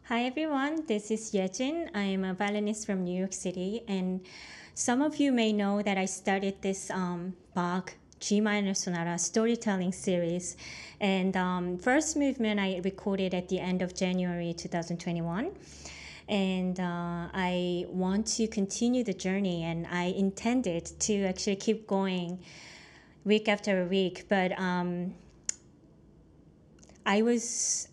Hi everyone, this is Ye-jin. I am a violinist from New York City, and some of you may know that I started this Bach G minor sonata storytelling series. And first movement I recorded at the end of January 2021. And I want to continue the journey, and I intended to actually keep going week after week, but I was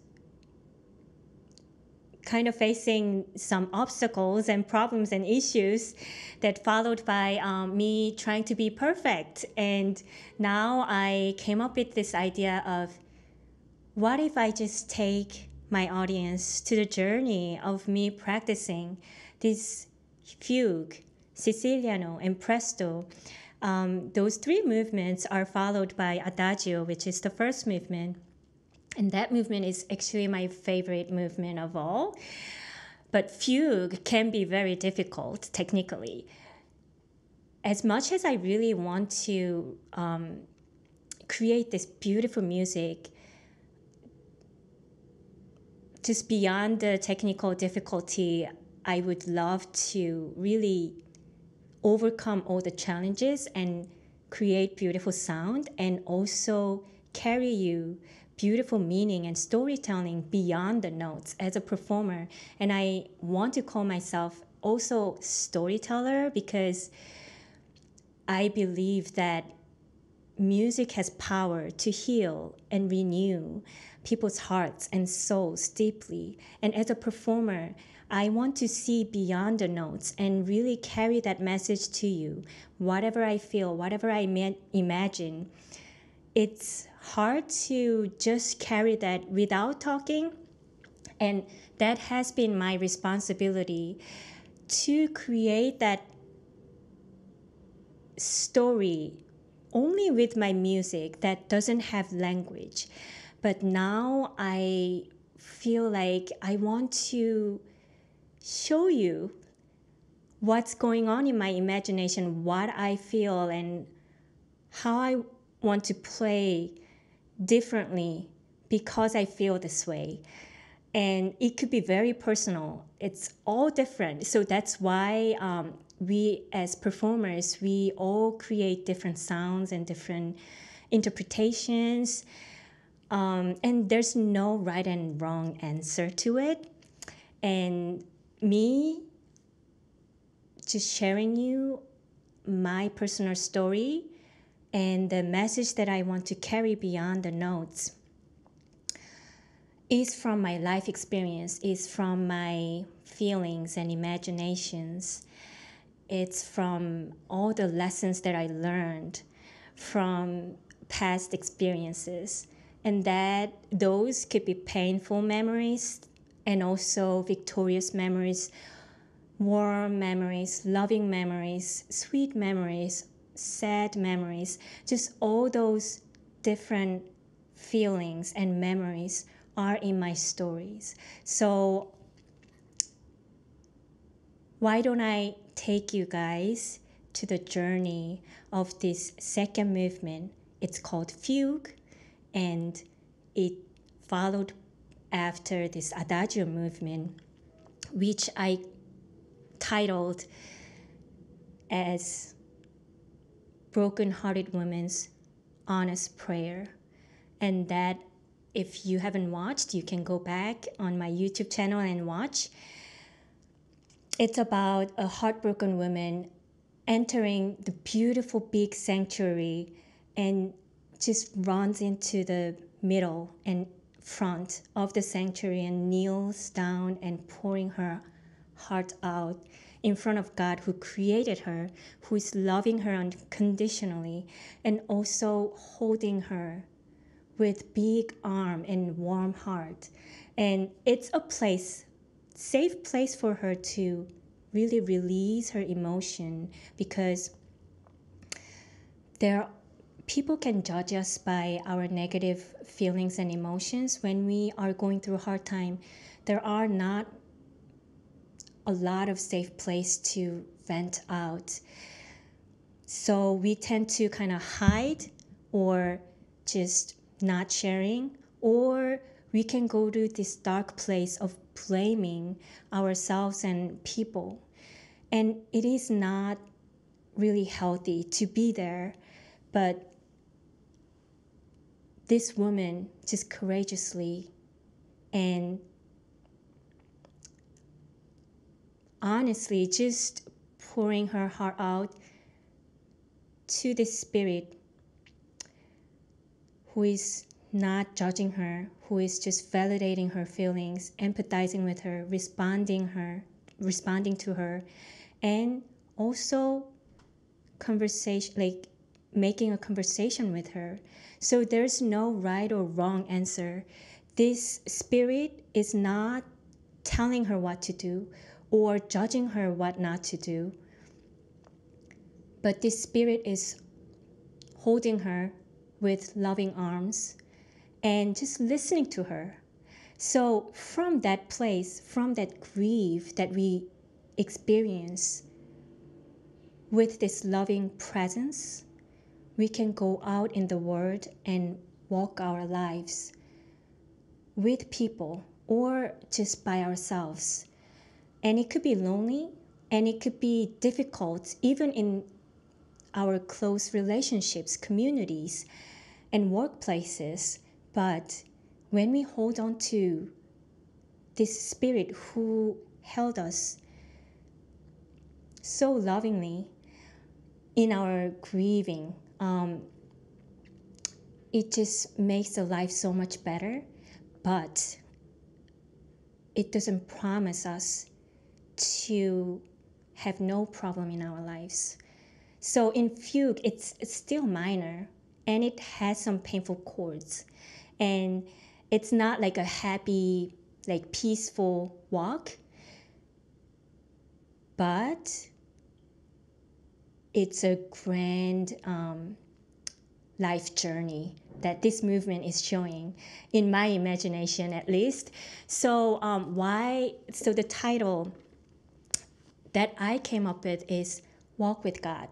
kind of facing some obstacles and problems and issues that followed by me trying to be perfect. And now I came up with this idea of what if I just take my audience to the journey of me practicing this fugue, Siciliano, and presto. Those three movements are followed by Adagio, which is the first movement. And that movement is actually my favorite movement of all. But fugue can be very difficult technically. As much as I really want to create this beautiful music, just beyond the technical difficulty, I would love to really overcome all the challenges and create beautiful sound, and also carry you beautiful meaning and storytelling beyond the notes as a performer. And I want to call myself also storyteller, because I believe that music has power to heal and renew people's hearts and souls deeply. And as a performer, I want to see beyond the notes and really carry that message to you. Whatever I feel, whatever I imagine, it's hard to just carry that without talking. And that has been my responsibility, to create that story only with my music that doesn't have language. But now I feel like I want to show you what's going on in my imagination, what I feel, and how I want to play differently because I feel this way. And it could be very personal. It's all different. So that's why we as performers, we all create different sounds and different interpretations. And there's no right and wrong answer to it. And me just sharing you my personal story and the message that I want to carry beyond the notes is from my life experience, is from my feelings and imaginations. It's from all the lessons that I learned from past experiences. And that those could be painful memories and also victorious memories, warm memories, loving memories, sweet memories, sad memories, just all those different feelings and memories are in my stories. So why don't I take you guys to the journey of this second movement? It's called Fugue, and it followed after this Adagio movement, which I titled as Broken-Hearted Woman's Honest Prayer. And that, if you haven't watched, you can go back on my YouTube channel and watch. It's about a heartbroken woman entering the beautiful big sanctuary and just runs into the middle and front of the sanctuary and kneels down and pouring her heart out in front of God, who created her, who is loving her unconditionally, and also holding her with big arm and warm heart. And it's a place, safe place for her to really release her emotion, because there people can judge us by our negative feelings and emotions. When we are going through a hard time, there are not a lot of safe place to vent out. So we tend to kind of hide, or just not sharing, or we can go to this dark place of blaming ourselves and people. And it is not really healthy to be there, but this woman just courageously and honestly just pouring her heart out to the spirit who is not judging her, who is just validating her feelings, empathizing with her, responding to her, and also conversation, like making a conversation with her. So there's no right or wrong answer. This spirit is not telling her what to do or judging her what not to do, but this spirit is holding her with loving arms and just listening to her. So from that place, from that grief that we experience, with this loving presence, we can go out in the world and walk our lives with people or just by ourselves. And it could be lonely and it could be difficult, even in our close relationships, communities, and workplaces. But when we hold on to this spirit who held us so lovingly in our grieving, it just makes the life so much better. But it doesn't promise us to have no problem in our lives. So in Fugue, it's still minor, and it has some painful chords. And it's not like a happy, like peaceful walk, but it's a grand life journey that this movement is showing, in my imagination at least. So so the title that I came up with is Walk with God.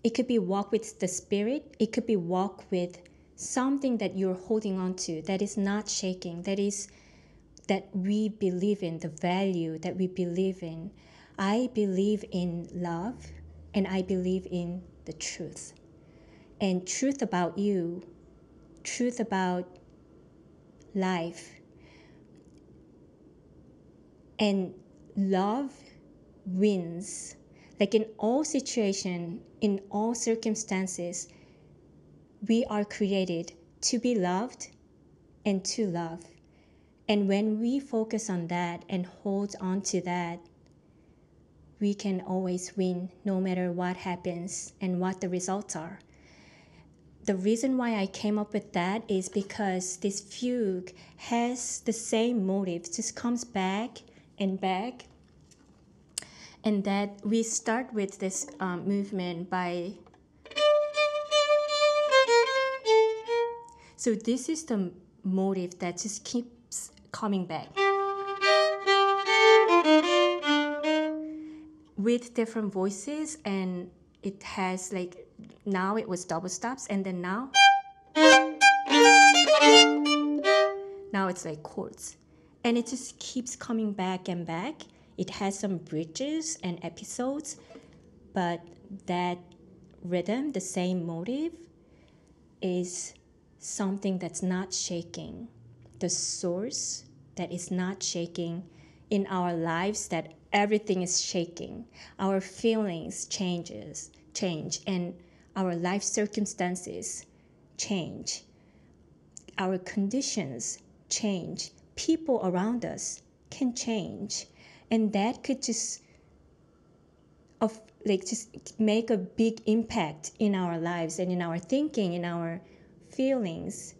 It could be walk with the spirit. It could be walk with something that you're holding on to that is not shaking, that we believe in, the value that we believe in. I believe in love, and I believe in the truth. And truth about you, truth about life. And love wins. Like in all situations, in all circumstances, we are created to be loved and to love. And when we focus on that and hold on to that, we can always win no matter what happens and what the results are. The reason why I came up with that is because this fugue has the same motive, just comes back and back. And that we start with this movement by... So this is the motive that just keeps coming back with different voices, and it has like, now it was double stops, and then now it's like chords, and it just keeps coming back and back. It has some bridges and episodes, but that rhythm, the same motive, is something that's not shaking. The source that is not shaking in our lives, that everything is shaking. Our feelings change, and our life circumstances change. Our conditions change. People around us can change. And that could just make a big impact in our lives and in our thinking, in our feelings.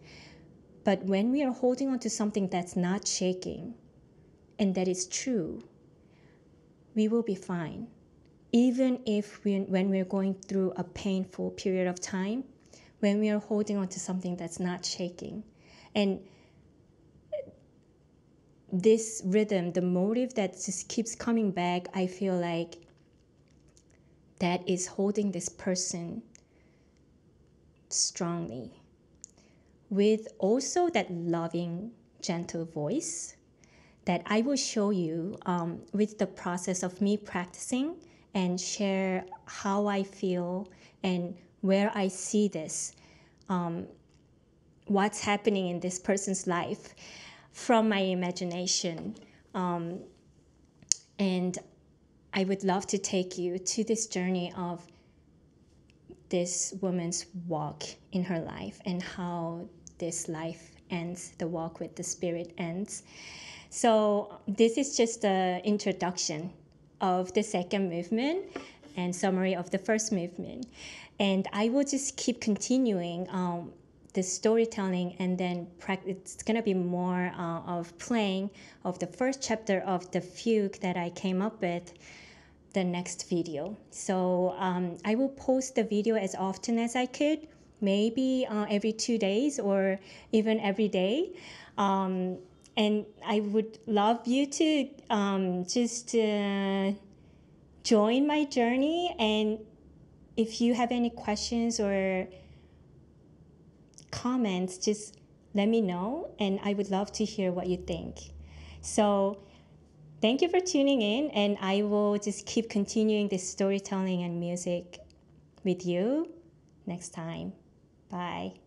But when we are holding on to something that's not shaking and that is true, we will be fine. Even if when we're going through a painful period of time, when we are holding on to something that's not shaking. And this rhythm, the motive that just keeps coming back, I feel like that is holding this person strongly, with also that loving, gentle voice that I will show you with the process of me practicing and share how I feel and where I see this, what's happening in this person's life from my imagination. And I would love to take you to this journey of this woman's walk in her life and how this life ends, the walk with the spirit ends. So this is just an introduction of the second movement and summary of the first movement. And I will just keep continuing the storytelling, and then it's going to be more of playing of the first chapter of the fugue that I came up with the next video. So I will post the video as often as I could, maybe every 2 days or even every day. And I would love you to just join my journey. And if you have any questions or comments, just let me know, and I would love to hear what you think. So thank you for tuning in, and I will just keep continuing this storytelling and music with you next time. Bye.